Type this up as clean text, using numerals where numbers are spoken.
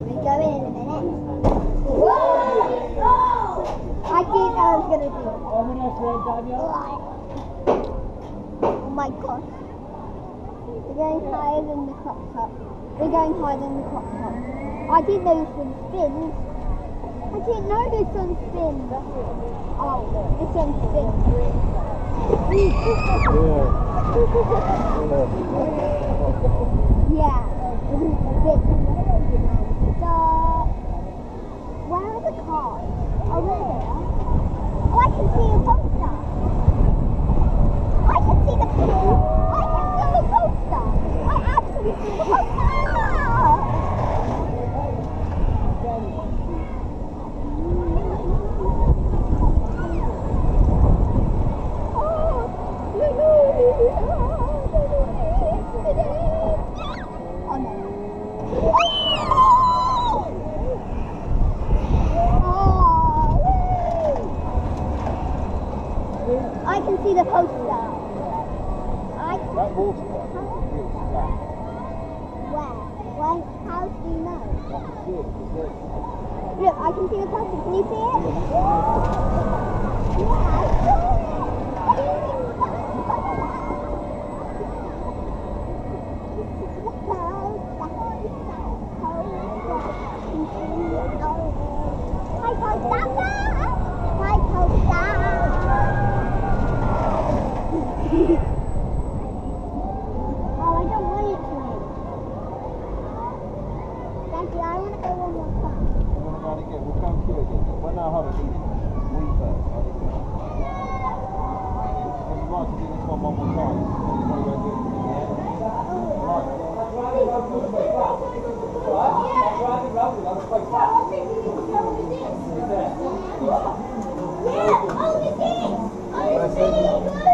We go in a minute. I think I was gonna do it. Oh my gosh. We're going higher than the crop top. We're going higher than the crop top. I didn't know this one spins. I didn't know this one spins. Oh, this one spins. Yeah, it is spins. So, where are the cars? Oh, there they are. Oh, I can see a poster. I can see the poster. I actually see the poster. I can see the poster. That water is black. Where? Well, how do you know? I can see it. Look, I can see the poster. Can you see it? Hi, poster! Hi, poster! Oh, I don't want it to rain. Daddy, I want to go one more time. You want to go and again? We'll go and queue again. Well, no, hold on. We first. Would you like to do this one more time? Right. Yeah, oh, the thing! Oh, the thing!